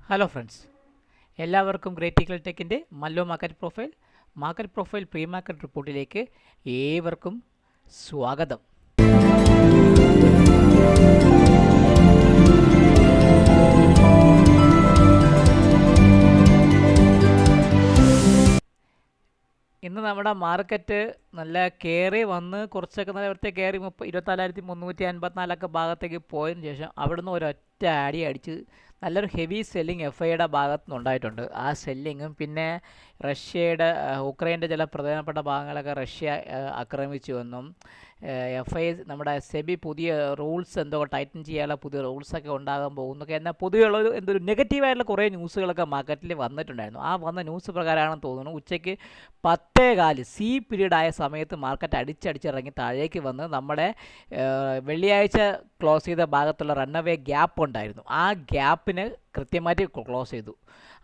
Hello friends, എല്ലാവർക്കും critical ടെക്കിൻ്റെ മല്ലോ മാർക്കറ്റ് പ്രൊഫൈൽ പ്രീ മാർക്കറ്റ് റിപ്പോർട്ടിലേക്ക് ഏവർക്കും സ്വാഗതം. ഇന്ന് നമ്മുടെ മാർക്കറ്റ് നല്ല കയറി വന്ന് കുറച്ചൊക്കെ നേരത്തെ കയറി 24,354 ഭാഗത്തേക്ക് പോയതിന് ശേഷം അവിടുന്ന് ഒരൊറ്റ അടി അടിച്ച് നല്ലൊരു ഹെവി സെല്ലിങ് എഫ് ഐയുടെ ഭാഗത്തു നിന്നുണ്ടായിട്ടുണ്ട്. ആ സെല്ലിങ്ങും പിന്നെ റഷ്യയുടെ ഉക്രൈൻ്റെ ചില പ്രധാനപ്പെട്ട ഭാഗങ്ങളൊക്കെ റഷ്യ ആക്രമിച്ചു എന്നും എഫ് ഐ നമ്മുടെ സെബി പുതിയ റൂൾസ് എന്തോ ടൈറ്റൻ ചെയ്യാനുള്ള പുതിയ റൂൾസൊക്കെ ഉണ്ടാകാൻ പോകുന്നൊക്കെ എന്നാൽ പൊതുവെയുള്ളൊരു എന്തൊരു നെഗറ്റീവായിട്ടുള്ള കുറേ ന്യൂസുകളൊക്കെ മാർക്കറ്റിൽ വന്നിട്ടുണ്ടായിരുന്നു. ആ വന്ന ന്യൂസ് പ്രകാരമാണെന്ന് തോന്നുന്നു ഉച്ചയ്ക്ക് 10:15 സി പീരീഡ് ആയ സമയത്ത് മാർക്കറ്റ് അടിച്ചടിച്ചിറങ്ങി താഴേക്ക് വന്ന് നമ്മുടെ വെള്ളിയാഴ്ച ക്ലോസ് ചെയ്ത ഭാഗത്തുള്ള റണ്ണവേ ഗ്യാപ്പ് ഉണ്ടായിരുന്നു. ആ ഗ്യാപ്പിന് കൃത്യമായിട്ട് ക്ലോസ് ചെയ്തു.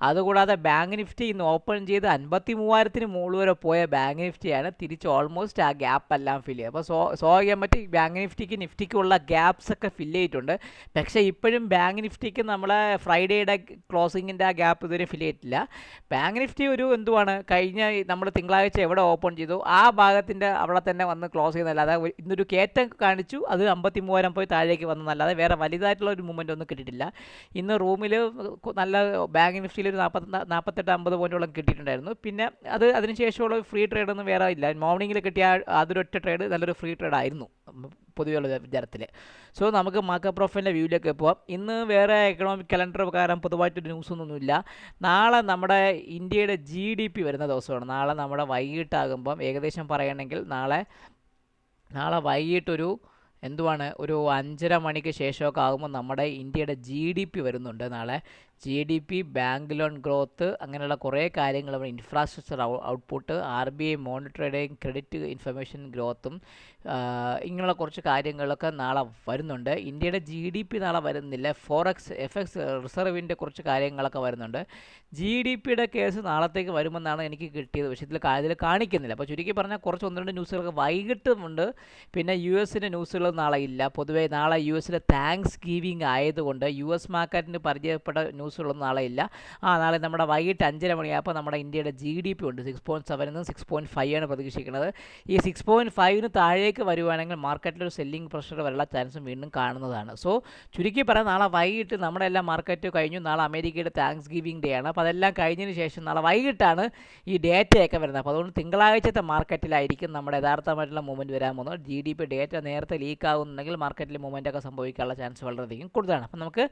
അതുകൂടാതെ ബാങ്ക് നിഫ്റ്റി ഇന്ന് ഓപ്പൺ ചെയ്ത് 53,000 മുകളിൽ വരെ പോയ ബാങ്ക് നിഫ്റ്റിയാണ് തിരിച്ച് ഓൾമോസ്റ്റ് ആ ഗ്യാപ്പ് എല്ലാം ഫില്ല് ചെയ്യുക. അപ്പോൾ സ്വാഭാവികമായിട്ട് ബാങ്ക് നിഫ്റ്റിക്കുള്ള ഗ്യാപ്സ് ഒക്കെ ഫില്ല് ചെയ്തിട്ടുണ്ട്. പക്ഷേ ഇപ്പോഴും ബാങ്ക് നിഫ്റ്റിക്ക് നമ്മളെ ഫ്രൈഡേയുടെ ക്ലോസിങ്ങിൻ്റെ ആ ഗ്യാപ്പ് ഇതുവരെ ഫില്ല് ചെയ്തിട്ടില്ല. ബാങ്ക് നിഫ്റ്റി ഒരു എന്തുവാണ് കഴിഞ്ഞ നമ്മൾ തിങ്കളാഴ്ച എവിടെ ഓപ്പൺ ചെയ്തു ആ ഭാഗത്തിൻ്റെ അവിടെ തന്നെ വന്ന് ക്ലോസ് ചെയ്യുന്നതല്ലാതെ ഇന്നൊരു കയറ്റം കാണിച്ചു, അത് 53,000 പോയി താഴേക്ക് വന്നതല്ലാതെ വേറെ വലുതായിട്ടുള്ള ഒരു മൂവ്മെൻ്റ് ഒന്നും കിട്ടിയിട്ടില്ല. ഇന്ന് റൂമിൽ നല്ല ബാങ്ക് നിഫ്റ്റിയിൽ ഒരു 48-50 പോയിന്റോളം കിട്ടിയിട്ടുണ്ടായിരുന്നു. പിന്നെ അതിനുശേഷമുള്ള ഫ്രീ ട്രേഡൊന്നും വേറെ ഇല്ല. മോർണിംഗിൽ കിട്ടിയ അതൊരൊറ്റ ട്രേഡ് നല്ലൊരു ഫ്രീ ട്രേഡ് ആയിരുന്നു പൊതുവെയുള്ള വിചാരത്തിൽ. സോ നമുക്ക് മാർക്കറ്റ് പ്രൊഫൈലിൻ്റെ വ്യൂവിലേക്ക് പോവാം. ഇന്ന് വേറെ എക്കണോമിക് കലണ്ടർ പ്രകാരം പൊതുവായിട്ടൊരു ന്യൂസൊന്നുമില്ല. നാളെ നമ്മുടെ ഇന്ത്യയുടെ GDP വരുന്ന ദിവസമാണ്. നാളെ നമ്മുടെ വൈകിട്ടാകുമ്പം ഏകദേശം പറയുകയാണെങ്കിൽ നാളെ വൈകിട്ടൊരു ഒരു 5:30 മണിക്ക് ശേഷമൊക്കെ ആകുമ്പോൾ നമ്മുടെ ഇന്ത്യയുടെ GDP വരുന്നുണ്ട്. നാളെ GDP, ബാങ്ക് ലോൺ ഗ്രോത്ത്, അങ്ങനെയുള്ള കുറേ കാര്യങ്ങൾ, infrastructure output, RBI monitoring credit information ഗ്രോത്തും ഇങ്ങനെയുള്ള കുറച്ച് കാര്യങ്ങളൊക്കെ നാളെ വരുന്നുണ്ട്. ഇന്ത്യയുടെ GDP നാളെ വരുന്നില്ല. FX റിസർവിൻ്റെ കുറച്ച് കാര്യങ്ങളൊക്കെ വരുന്നുണ്ട്. GDPയുടെ കേസ് നാളത്തേക്ക് വരുമെന്നാണ് എനിക്ക് കിട്ടിയത്. പക്ഷേ ഇതിൽ കാണിക്കുന്നില്ല. അപ്പോൾ ചുരുക്കി പറഞ്ഞാൽ കുറച്ച് 1-2 ന്യൂസുകളൊക്കെ വൈകിട്ടുമുണ്ട്. പിന്നെ US ന്യൂസുകൾ നാളെ ഇല്ല. പൊതുവേ നാളെ US താങ്ക്സ് ഗിവിങ് ആയതുകൊണ്ട് US മാർക്കറ്റിന് പരിചയപ്പെട്ട ന്യൂസുകളൊന്നും നാളെ ഇല്ല. നാളെ നമ്മുടെ വൈകിട്ട് 5:30 മണിയായപ്പോൾ നമ്മുടെ ഇന്ത്യയുടെ GDP ഉണ്ട് 6.7 6.5 ആണ് പ്രതീക്ഷിക്കുന്നത്. ഈ 6.5 താഴേക്ക് വരുവാണെങ്കിൽ മാർക്കറ്റിലൊരു സെല്ലിംഗ് പ്രഷർ വരാനുള്ള ചാൻസും വീണ്ടും കാണുന്നതാണ്. സോ ചുരുക്കി പറയാം, നാളെ വൈകിട്ട് നമ്മുടെ എല്ലാ മാർക്കറ്റ് കഴിഞ്ഞു. നാളെ അമേരിക്കയുടെ താങ്ക്സ് ഗിവിങ് ഡേ ആണ്. അപ്പോൾ അതെല്ലാം കഴിഞ്ഞതിന് ശേഷം നാളെ വൈകിട്ടാണ് ഈ ഡേറ്റയൊക്കെ വരുന്നത്. അപ്പോൾ അതുകൊണ്ട് തിങ്കളാഴ്ചത്തെ മാർക്കറ്റിലായിരിക്കും നമ്മുടെ യഥാർത്ഥമായിട്ടുള്ള മൂവ്മെൻറ്റ് വരാൻ പോകുന്നത്. GDP ഡേറ്റ നേരത്തെ ലീക്ക് ആകുന്നുണ്ടെങ്കിൽ മാർക്കറ്റിൽ മൂവ്മെൻറ്റൊക്കെ സംഭവിക്കാനുള്ള ചാൻസ് വളരെയധികം കൂടുതലാണ്. അപ്പോൾ നമുക്ക്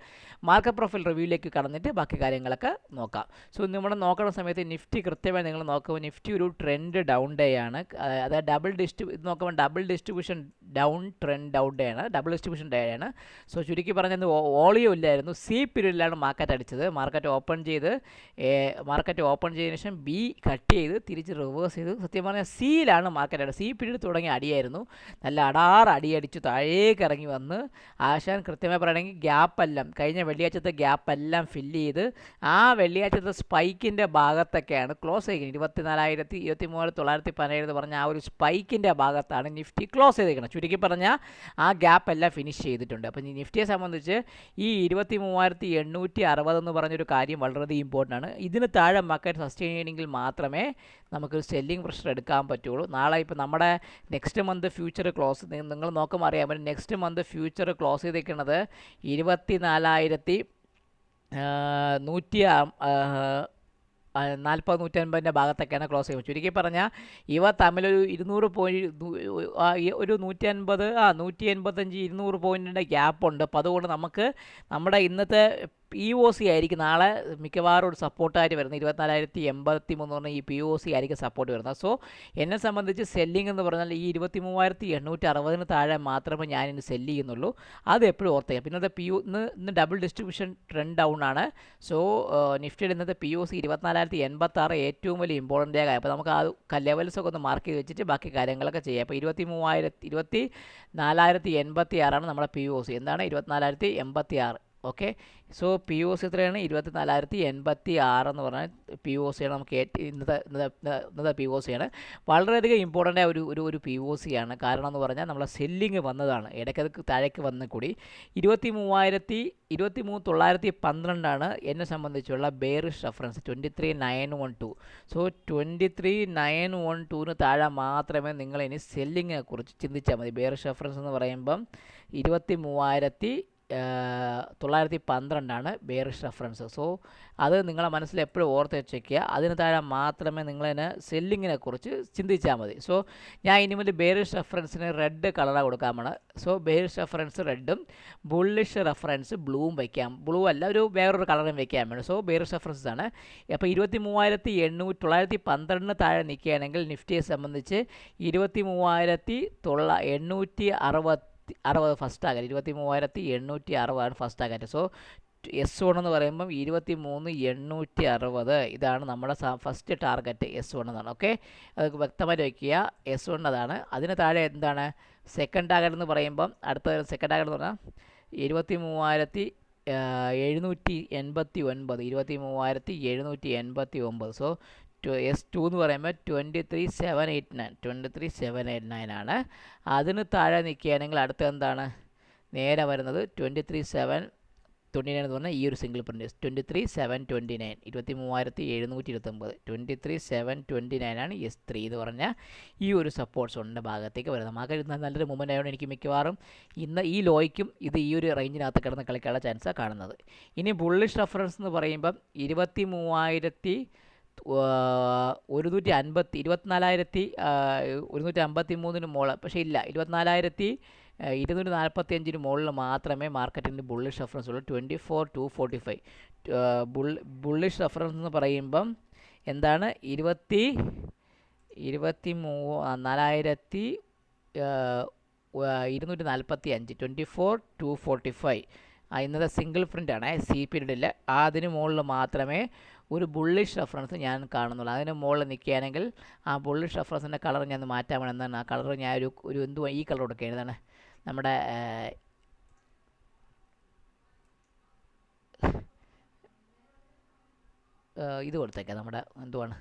മാർക്കറ്റ് പ്രൊഫൈൽ റിവ്യൂയിലേക്ക് കടന്നിട്ട് ബാക്കി കാര്യങ്ങളൊക്കെ നോക്കാം. സോ നമ്മൾ നോക്കുന്ന സമയത്ത് നിഫ്റ്റി കൃത്യമായി നിങ്ങൾ നോക്കുമ്പോൾ നിഫ്റ്റി ഒരു ട്രെൻഡ് ഡൗൺ ഡേ ആണ്. അതായത് ഇത് നോക്കുമ്പോൾ double distribution down trend down day ആണ്, ഡബിൾ ഡിസ്ട്രിബ്യൂഷൻ ഡേ ആണ്. സോ ചുരുക്കി പറഞ്ഞത് വോളിയം ഇല്ലായിരുന്നു. സി പീരീഡിലാണ് മാർക്കറ്റ് അടിച്ചത്. മാർക്കറ്റ് ഓപ്പൺ ചെയ്തതിനു ശേഷം B കട്ട് ചെയ്ത് തിരിച്ച് റിവേഴ്സ് ചെയ്ത് സത്യം പറഞ്ഞാൽ സിയിലാണ് മാർക്കറ്റ് അടിച്ചത്. സി പീരീഡ് തുടങ്ങിയ അടിയായിരുന്നു. നല്ല അടിയടിച്ചു താഴേക്ക് ഇറങ്ങി വന്ന് ആശാൻ കൃത്യമായി പറയുകയാണെങ്കിൽ ഗ്യാപ്പെല്ലാം കഴിഞ്ഞ വെള്ളിയാഴ്ചത്തെ ഗ്യാപ്പെല്ലാം ഫില്ല് ചെയ്ത് ആ വെള്ളിയാഴ്ചത്തെ സ്പൈക്കിൻ്റെ ഭാഗത്തൊക്കെയാണ് ക്ലോസ് ചെയ്യുന്നത്. 23,917 എന്ന് പറഞ്ഞാൽ ആ ഒരു സ്പൈക്കിൻ്റെ ഭാഗത്താണ് നിഫ്റ്റി ക്ലോസ് ചെയ്തിരിക്കുന്നത്. ചുരുക്കി പറഞ്ഞാൽ ആ ഗ്യാപ്പ് എല്ലാം ഫിനിഷ് ചെയ്തിട്ടുണ്ട്. അപ്പോൾ ഈ നിഫ്റ്റിയെ സംബന്ധിച്ച് ഈ 23,860 എന്ന് പറഞ്ഞൊരു കാര്യം വളരെയധികം ഇമ്പോർട്ടൻ്റ് ആണ്. ഇതിന് താഴെ മാർക്കറ്റ് സസ്റ്റെയിൻ ചെയ്യണമെങ്കിൽ മാത്രമേ നമുക്ക് സെല്ലിംഗ് പ്രഷർ എടുക്കാൻ പറ്റുള്ളൂ. നാളെ ഇപ്പോൾ നമ്മുടെ നെക്സ്റ്റ് മന്ത് ഫ്യൂച്ചർ ക്ലോസ് നിങ്ങൾ നോക്കുമ്പോൾ അറിയാൻ പറ്റും. നെക്സ്റ്റ് മന്ത് ഫ്യൂച്ചർ ക്ലോസ് ചെയ്തിരിക്കുന്നത് 24,150 ഭാഗത്തൊക്കെയാണ് ക്ലോസ് ചെയ്യുന്നത്. ചുരുക്കി പറഞ്ഞാൽ ഇവ തമ്മിലൊരു 200 പോയിൻറ്റ് ഒരു 185-200 പോയിൻറ്റിൻ്റെ ഗ്യാപ്പുണ്ട്. അപ്പോൾ അതുകൊണ്ട് നമുക്ക് നമ്മുടെ ഇന്നത്തെ POC ആയിരിക്കും നാളെ മിക്കവാറും ഒരു സപ്പോർട്ടായിട്ട് വരുന്നത്. 24,083 പറഞ്ഞാൽ ഈ POC ആയിരിക്കും സപ്പോർട്ട് വരുന്നത്. സോ എന്നെ സംബന്ധിച്ച് സെല്ലിംഗ് എന്ന് പറഞ്ഞാൽ ഈ 23,860 താഴെ മാത്രമേ ഞാനിന്ന് സെല്ല് ചെയ്യുന്നുള്ളൂ. അത് എപ്പോഴും ഓർത്തേക്കാം. പിന്നെ ഇന്ന് ഡബിൾ ഡിസ്ട്രിബ്യൂഷൻ ട്രെൻഡ് ഡൗൺ ആണ്. സോ നിഫ്റ്റിയുടെ ഇന്നത്തെ POC 24,086 ഏറ്റവും വലിയ ഇമ്പോർട്ടൻ്റ് ആകാം. അപ്പോൾ നമുക്ക് ആ ലെവൽസൊക്കെ ഒന്ന് മാർക്ക് ചെയ്ത് വെച്ചിട്ട് ബാക്കി കാര്യങ്ങളൊക്കെ ചെയ്യാം. അപ്പോൾ 24,086 നമ്മുടെ POC. എന്താണ് 24,086? Okay. So P O C എത്രയാണ്? 24,086 എന്ന് പറഞ്ഞാൽ പി ഒ സിയാണ് നമുക്ക് ഇന്നത്തെ പി ഒ സിയാണ്. വളരെയധികം ഇമ്പോർട്ടൻ്റ് ആയ ഒരു പി ഒ സി ആണ്. കാരണം എന്ന് പറഞ്ഞാൽ നമ്മളെ സെല്ലിങ് വന്നതാണ്, ഇടയ്ക്കത് താഴേക്ക് വന്ന് കൂടി 23,912 എന്നെ സംബന്ധിച്ചുള്ള ബെയറിഷ് റെഫറൻസ് 23,912. സോ 23,912 താഴെ മാത്രമേ നിങ്ങൾ ഇനി സെല്ലിങ്ങിനെ കുറിച്ച് ചിന്തിച്ചാൽ മതി. ബെയറിഷ് റെഫറൻസ് എന്ന് പറയുമ്പം 23,912 ബെയറിഷ് റെഫറൻസ്. സോ അത് നിങ്ങളെ മനസ്സിൽ എപ്പോഴും ഓർത്ത് വെച്ചേക്കുക. അതിന് താഴെ മാത്രമേ നിങ്ങളതിന് സെല്ലിങ്ങിനെ കുറിച്ച് ചിന്തിച്ചാൽ മതി. സോ ഞാൻ ഇനി മുതൽ ബെയറിഷ് റെഫറൻസിന് റെഡ് കളറാണ് കൊടുക്കാമാണ്. സോ ബെയറിഷ് റെഫറൻസ് റെഡും ബുള്ളിഷ് റെഫറൻസ് ബ്ലൂവും വയ്ക്കാം. ബ്ലൂ അല്ല, വേറൊരു കളറും വയ്ക്കാൻ വേണം. സോ ബെയറിഷ് റെഫറൻസ് ആണ്. അപ്പോൾ 23,912 താഴെ നിൽക്കുകയാണെങ്കിൽ നിഫ്റ്റിയെ സംബന്ധിച്ച് 23,860 first target, 23,860 first target. So S1 എന്ന് പറയുമ്പം 23,860 ഇതാണ് നമ്മുടെ ഫസ്റ്റ് ടാർഗറ്റ്. S1 എന്നാണ്. ഓക്കെ, അത് വ്യക്തമായിട്ട് വയ്ക്കുക. S1 അതാണ്. അതിന് താഴെ എന്താണ് സെക്കൻഡ് ടാർഗറ്റ് എന്ന് പറയുമ്പം? അടുത്ത സെക്കൻഡ് ടാർഗറ്റ് എന്ന് പറഞ്ഞാൽ 23,789, 23,789. സോ S2 എന്ന് പറയുമ്പോൾ 23,789 ആണ്. അതിന് താഴെ നിൽക്കുകയാണെങ്കിൽ അടുത്ത എന്താണ് നേരെ വരുന്നത്? 23,729 എന്ന് പറഞ്ഞാൽ ഈ ഒരു സിംഗിൾ പ്രിൻ്റ് 23,729, 23,729, 23,729 ആണ് S3 എന്ന് പറഞ്ഞാൽ ഈ ഒരു സപ്പോർട്ട് സോണിൻ്റെ ഭാഗത്തേക്ക് വരുന്നത്. മാർക്കറ്റ് നല്ലൊരു മൂവ്മെൻ്റ് ആയതുകൊണ്ട് എനിക്ക് മിക്കവാറും ഇന്ന് ഈ ലോയ്ക്കും ഇത് ഈ ഒരു റേഞ്ചിനകത്ത് കിടന്ന് കളിക്കാനുള്ള ചാൻസാണ് കാണുന്നത്. ഇനി ബുള്ളിഷ് റെഫറൻസ് എന്ന് പറയുമ്പം 24,153 മുകളിൽ, പക്ഷേ ഇല്ല, 24,245 മുകളിൽ മാത്രമേ മാർക്കറ്റിൻ്റെ ബുള്ളിഷ് റെഫറൻസ് ഉള്ളൂ. 24,245 ബുള്ളിഷ് റെഫറൻസ് എന്ന് പറയുമ്പം എന്താണ്? 24,245, 24,245 ഇന്നത്തെ സിംഗിൾ പ്രിൻ്റ് ആണ്, സി പീരീഡിൽ. അതിന് മുകളിൽ മാത്രമേ ഒരു ബുള്ളിഷ് റെഫറൻസ് ഞാൻ കാണുന്നുള്ളൂ. അതിന് മുകളിൽ നിൽക്കുകയാണെങ്കിൽ ആ ബുള്ളിഷ് റെഫറൻസിൻ്റെ കളർ ഞാൻ മാറ്റാൻ വേണം. എന്താണ് ആ കളർ? ഞാൻ ഒരു എന്തുവാ ഈ കളർ കൊടുക്കുക, ഏതാണ് നമ്മുടെ ഇത് കൊടുത്തേക്കാം, നമ്മുടെ എന്തുവാണ്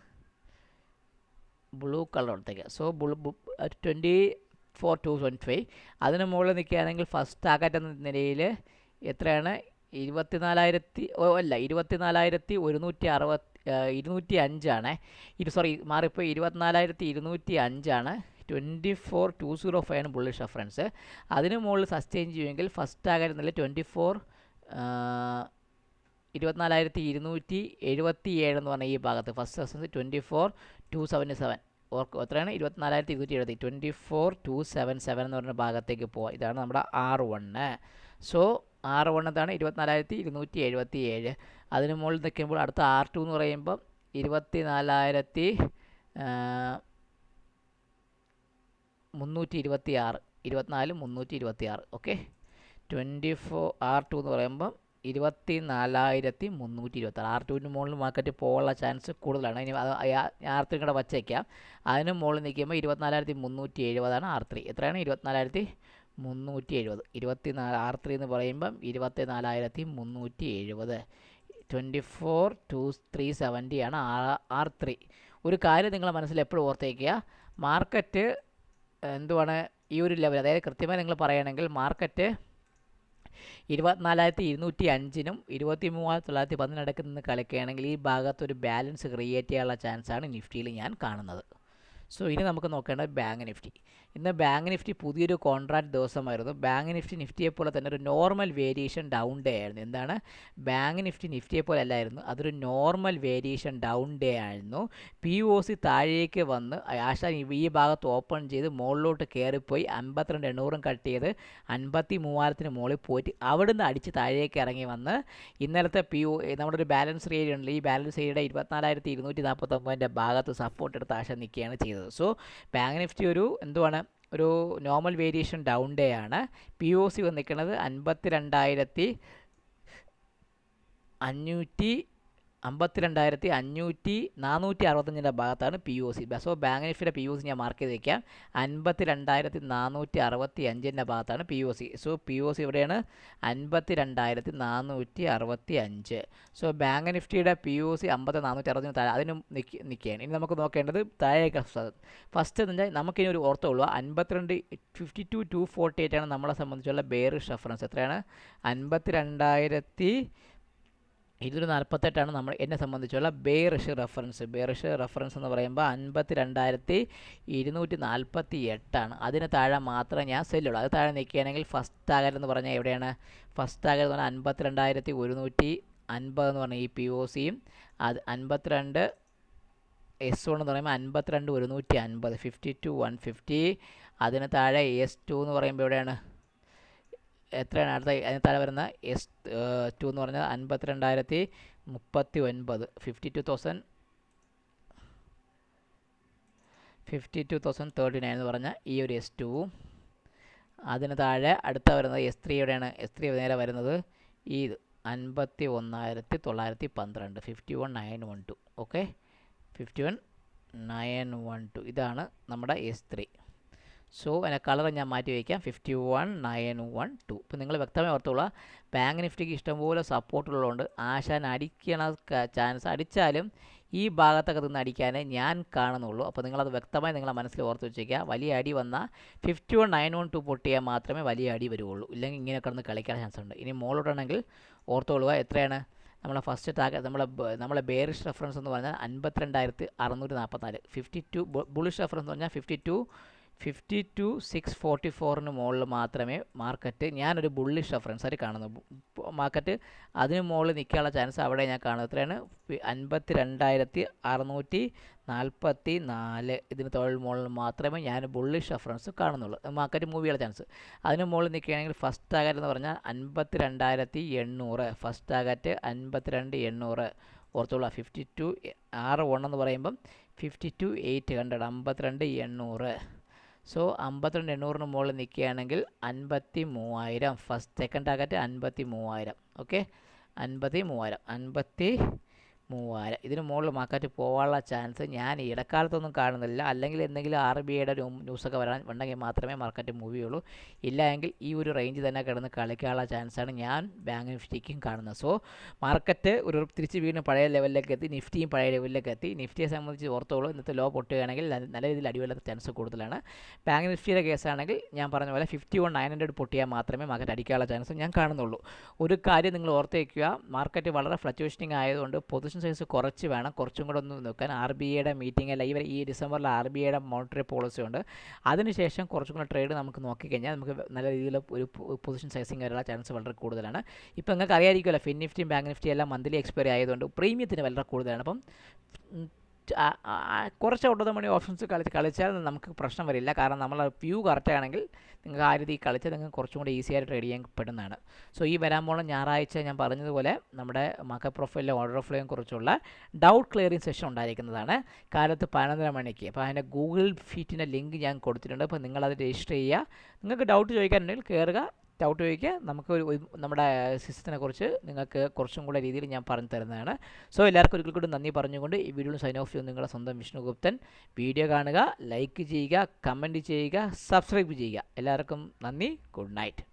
ബ്ലൂ കളർ കൊടുത്തേക്കാം. സോ 24,225 അതിന് മുകളിൽ നിൽക്കുകയാണെങ്കിൽ ഫസ്റ്റ് ടാർഗറ്റ് എന്ന നിലയിൽ എത്രയാണ്? 24,205 ആണ്. സോറി മാറിപ്പോയി, 24,205 ആണ്. 24,205 ആണ് ബുള്ളിഷ് റെഫറൻസ്. അതിന് മുകളിൽ സസ്റ്റെയിൻ ചെയ്യുമെങ്കിൽ ഫസ്റ്റ് ടാർഗറ്റ് എന്നല്ല 24,277 എന്ന് പറഞ്ഞാൽ ഈ ഭാഗത്ത് ഫസ്റ്റ് റെഫറൻസ് 24,277. എത്രയാണ്? 24,270, 24,277 എന്ന് പറഞ്ഞ ഭാഗത്തേക്ക് പോവാം. ഇതാണ് നമ്മുടെ R1. സോ R1 എന്താണ്? 24,277. അതിന് മുകളിൽ നിൽക്കുമ്പോൾ അടുത്ത R2 എന്ന് പറയുമ്പം 24,326, 24,326. ഓക്കെ, R2 എന്ന് പറയുമ്പം 24,326. R2വിന് മുകളിൽ മാർക്കറ്റ് പോകാനുള്ള ചാൻസ് കൂടുതലാണ്. ഇനി R3 കൂടെ വച്ചേക്കാം. അതിന് മുകളിൽ നിൽക്കുമ്പോൾ 24,370 R3. എത്രയാണ്? 24,370. R3 എന്ന് പറയുമ്പം 24,370. 24,370 ആണ് R3. ഒരു കാര്യം നിങ്ങളെ മനസ്സിൽ എപ്പോഴും ഓർത്തേക്കുക, മാർക്കറ്റ് എന്തുവാണ് ഈ ഒരു ലെവൽ, അതായത് കൃത്യമായി നിങ്ങൾ പറയുകയാണെങ്കിൽ മാർക്കറ്റ് 24,205നും 23,910 നിന്ന് കളിക്കുകയാണെങ്കിൽ ഈ ഭാഗത്തൊരു ബാലൻസ് ക്രിയേറ്റ് ചെയ്യാനുള്ള ചാൻസാണ് നിഫ്റ്റിയിൽ ഞാൻ കാണുന്നത്. സോ ഇനി നമുക്ക് നോക്കേണ്ടത് ബാങ്ക് നിഫ്റ്റി. ഇന്ന് ബാങ്ക് നിഫ്റ്റി പുതിയൊരു കോൺട്രാക്ട് ദിവസമായിരുന്നു. ബാങ്ക് നിഫ്റ്റിയെ പോലെ തന്നെ ഒരു നോർമൽ വേരിയേഷൻ ഡൗൺ ഡേ ആയിരുന്നു. എന്താണ്? ബാങ്ക് നിഫ്റ്റിയെ പോലെ അല്ലായിരുന്നു, അതൊരു നോർമൽ വേരിയേഷൻ ഡൗൺ ഡേ ആയിരുന്നു. POC താഴേക്ക് വന്ന് ഈ ഭാഗത്ത് ഓപ്പൺ ചെയ്ത് മുകളിലോട്ട് കയറിപ്പോയി 52,800 കട്ട് ചെയ്ത് 53,000 മുകളിൽ പോയിട്ട് അവിടുന്ന് അടിച്ച് താഴേക്ക് ഇറങ്ങി വന്ന് ഇന്നലത്തെ നമ്മുടെ ഒരു ബാലൻസ് ഏരിയ ഉണ്ടല്ലോ, ഈ ബാലൻസ് ഏരിയയുടെ 24,249 ഭാഗത്ത് സപ്പോർട്ട് എടുത്ത് ആശ നിൽക്കുകയാണ് ചെയ്തത്. സോ ബാങ്ക് നിഫ്റ്റി ഒരു എന്തുവാണ് ഒരു നോർമൽ വേരിയേഷൻ ഡൗൺ ഡേ ആണ്. POC വന്നിരിക്കുന്നത് 52,524 52,465 ഭാഗത്താണ് P O C. So bank നിഫ്റ്റിയുടെ പി ഒ സി ഞാൻ മാർക്ക് ചെയ്ത് വയ്ക്കാം. 52,465 ഭാഗത്താണ് P O C. So P O C എവിടെയാണ്? 52,465. സോ ബാങ്ക് നിഫ്റ്റിയുടെ പി ഒ സി 50,460 താഴെ അതിനും നിൽക്കുകയാണ്. ഇനി നമുക്ക് നോക്കേണ്ടത് താഴേക്ക് ഫസ്റ്റ് എന്ന് വെച്ചാൽ നമുക്കിനി ഒരു ഓർത്തുള്ളൂ 52,248 ആണ് നമ്മളെ സംബന്ധിച്ചുള്ള ബെയറിഷ് റെഫറൻസ്. എത്രയാണ്? 52,248 നമ്മൾ എന്നെ സംബന്ധിച്ചുള്ള ബെയറിഷ് റെഫറൻസ്. ബെയറിഷ് റെഫറൻസ് എന്ന് പറയുമ്പോൾ 52,248 അതിന് താഴെ മാത്രമേ ഞാൻ സെല്ലുള്ളൂ. അത് താഴെ നിൽക്കുകയാണെങ്കിൽ ഫസ്റ്റ് ടാർഗറ്റ് എന്ന് പറഞ്ഞാൽ എവിടെയാണ്? ഫസ്റ്റ് ടാർഗറ്റ് എന്ന് പറഞ്ഞാൽ 52,150 എന്ന് പറഞ്ഞാൽ ഈ പി ഒ സിയും, അത് 52 S1 എന്ന് പറയുമ്പോൾ 52,150 52,150. അതിന് താഴെ S2 എന്ന് പറയുമ്പോൾ എവിടെയാണ്? എത്രയാണ് അടുത്ത അതിന് താഴെ വരുന്ന S2 എന്ന് പറഞ്ഞാൽ 52,039 52,039 എന്ന് പറഞ്ഞാൽ ഈ ഒരു S2വും. അതിന് താഴെ അടുത്ത വരുന്നത് S3 എവിടെയാണ്? S3 നേരെ വരുന്നത് ഈ 51,912 51,912. ഓക്കെ, 51,912 ഇതാണ് നമ്മുടെ S3. സോ അതിൻ്റെ കളർ ഞാൻ മാറ്റി വയ്ക്കാം, 51,912. ഇപ്പോൾ നിങ്ങൾ വ്യക്തമായി ഓർത്തോളാം, ബാങ്ക് നിഫ്റ്റിക്ക് ഇഷ്ടംപോലെ സപ്പോർട്ടുള്ളതുകൊണ്ട് ആശാൻ അടിക്കണ ചാൻസ് അടിച്ചാലും ഈ ഭാഗത്തൊക്കെ നിന്ന് അടിക്കാനേ ഞാൻ കാണുന്നുള്ളൂ. അപ്പോൾ നിങ്ങളത് വ്യക്തമായി നിങ്ങളെ മനസ്സിൽ ഓർത്ത് വെച്ചേക്കുക. വലിയ അടി വന്നാൽ 51,912 പൊട്ടിയാൽ മാത്രമേ വലിയ അടി വരുള്ളൂ, ഇല്ലെങ്കിൽ ഇങ്ങനെ കിടന്ന് കളിക്കാൻ ചാൻസ് ഉണ്ട്. ഇനി മോളോട്ടാണെങ്കിൽ ഓർത്തോളുക, എത്രയാണ് നമ്മളെ ഫസ്റ്റ് ടാർഗറ്റ്? നമ്മളെ ബെയറിഷ് റെഫറൻസ് എന്ന് പറഞ്ഞാൽ 52,644. 52 ബുള്ളിഷ് റെഫറൻസ് എന്ന് പറഞ്ഞാൽ 52,644 മുകളിൽ മാത്രമേ മാർക്കറ്റ്, ഞാനൊരു ബുള്ളിഷ് റെഫറൻസ് ആയിട്ട് കാണുന്നു. മാർക്കറ്റ് അതിന് മുകളിൽ നിൽക്കാനുള്ള ചാൻസ് അവിടെ ഞാൻ കാണുന്നത്. എത്രയാണ്? 52,644. ഇതിന് തൊഴിൽ മുകളിൽ മാത്രമേ ഞാൻ ബുള്ളിഷ് റെഫറൻസ് കാണുന്നുള്ളൂ, മാർക്കറ്റ് മൂവ് ചെയ്യാനുള്ള ചാൻസ്. അതിന് മുകളിൽ നിൽക്കുകയാണെങ്കിൽ ഫസ്റ്റ് ടാർഗറ്റ് എന്ന് പറഞ്ഞാൽ 52,800. First target 52,800 ഓർത്തോളൂ. 52,61 എന്ന് പറയുമ്പം 52,800 52,800. സോ 52,800 മുകളിൽ നിൽക്കുകയാണെങ്കിൽ 53,000. First second target 53,000. ഓക്കെ, 53,000 ഇതിന് മുകളിൽ മാർക്കറ്റ് പോകാനുള്ള ചാൻസ് ഞാൻ ഇടക്കാലത്തൊന്നും കാണുന്നില്ല. അല്ലെങ്കിൽ എന്തെങ്കിലും RBIയുടെ ന്യൂസൊക്കെ ഉണ്ടെങ്കിൽ മാത്രമേ മാർക്കറ്റ് മൂവ് ചെയ്യുള്ളൂ. ഇല്ല എങ്കിൽ ഈ ഒരു റേഞ്ച് തന്നെ കിടന്ന് കളിക്കാനുള്ള ചാൻസാണ് ഞാൻ ബാങ്ക് നിഫ്റ്റിക്കും കാണുന്നത്. സോ മാർക്കറ്റ് ഒരു തിരിച്ച് വീണ്ടും പഴയ ലെവലിലേക്ക് എത്തി, നിഫ്റ്റിയും പഴയ ലെവലിലേക്ക് എത്തി. നിഫ്റ്റിയെ സംബന്ധിച്ച് ഓർത്തോളൂ, ഇന്നത്തെ ലോ പൊട്ടുകയാണെങ്കിൽ നല്ല രീതിയിൽ അടിവല്ലാത്ത ചാൻസ് കൂടുതലാണ്. ബാങ്ക് നിഫ്റ്റിയുടെ കേസാണെങ്കിൽ ഞാൻ പറഞ്ഞ പോലെ 51,900 പൊട്ടിയാൽ മാത്രമേ മാർക്കറ്റ് അടിക്കാനുള്ള ചാൻസ് ഞാൻ കാണുന്നുള്ളൂ. ഒരു കാര്യം നിങ്ങൾ ഓർത്തേക്കുക, മാർക്കറ്റ് വളരെ ഫ്ലക്ച്വേഷനിങ് ആയതുകൊണ്ട് പൊസിഷൻ സൈസ് കുറച്ച് വേണം, കുറച്ചും കൂടെ ഒന്ന് നോക്കാൻ. RBIയുടെ മീറ്റിംഗ് അല്ല, ഈ ഡിസംബറിൽ RBIയുടെ മോണിറ്ററി പോളിസി ഉണ്ട്. അതിനുശേഷം കുറച്ചും കൂടെ ട്രേഡ് നമുക്ക് നോക്കിക്കഴിഞ്ഞാൽ നമുക്ക് നല്ല രീതിയിൽ ഒരു പൊസിഷൻ സൈസിങ് വരാനുള്ള ചാൻസ് വളരെ കൂടുതലാണ്. ഇപ്പോൾ നിങ്ങൾക്ക് അറിയാമായിരിക്കുമല്ലോ, ഫിൻ നിഫ്റ്റിയും ബാങ്ക് നിഫ്റ്റിയും എല്ലാം മന്ത്ലി എക്സ്പയറി ആയതുകൊണ്ട് പ്രീമിയത്തിന് വളരെ കൂടുതലാണ്. അപ്പം കുറച്ച് out of the money options കളിച്ചാൽ നമുക്ക് പ്രശ്നം വരില്ല. കാരണം നമ്മൾ വ്യൂ കറക്റ്റ് ആണെങ്കിൽ നിങ്ങൾക്ക് ആ രീതി കളിച്ചാൽ നിങ്ങൾക്ക് കുറച്ചും കൂടി ഈസി ആയിട്ട് ട്രേഡ് ചെയ്യാൻ പെടുന്നതാണ്. സോ ഈ വരാൻ പോകുന്ന ഞായറാഴ്ച ഞാൻ പറഞ്ഞതുപോലെ നമ്മുടെ മാർക്കറ്റ് പ്രൊഫൈലിലെ ഓർഡർ ഫ്ലോയും കുറിച്ചുള്ള ഡൗട്ട് ക്ലിയറിംഗ് സെഷൻ ഉണ്ടായിരിക്കുന്നതാണ് കാലത്ത് 11:30 മണിക്ക്. അപ്പോൾ അതിൻ്റെ ഗൂഗിൾ ഫീറ്റിൻ്റെ ലിങ്ക് ഞാൻ കൊടുത്തിട്ടുണ്ട്. അപ്പോൾ നിങ്ങളത് രജിസ്റ്റർ ചെയ്യുക. നിങ്ങൾക്ക് ഡൗട്ട് ചോദിക്കാനുണ്ടെങ്കിൽ കയറുക, ഡൗട്ട് ചോദിക്കുക. നമുക്ക് നമ്മുടെ സിസ്റ്റത്തിനെ കുറിച്ച് നിങ്ങൾക്ക് കുറച്ചും കൂടെ രീതിയിൽ ഞാൻ പറഞ്ഞു തരുന്നതാണ്. സോ എല്ലാവർക്കും ഒരിക്കൽ കൂടി നന്ദി പറഞ്ഞുകൊണ്ട് ഈ വീഡിയോ സൈൻ ഓഫ് ചെയ്യുന്ന നിങ്ങളുടെ സ്വന്തം വിഷ്ണുഗുപ്തൻ. വീഡിയോ കാണുക, ലൈക്ക് ചെയ്യുക, കമൻറ്റ് ചെയ്യുക, സബ്സ്ക്രൈബ് ചെയ്യുക. എല്ലാവർക്കും നന്ദി. Good night.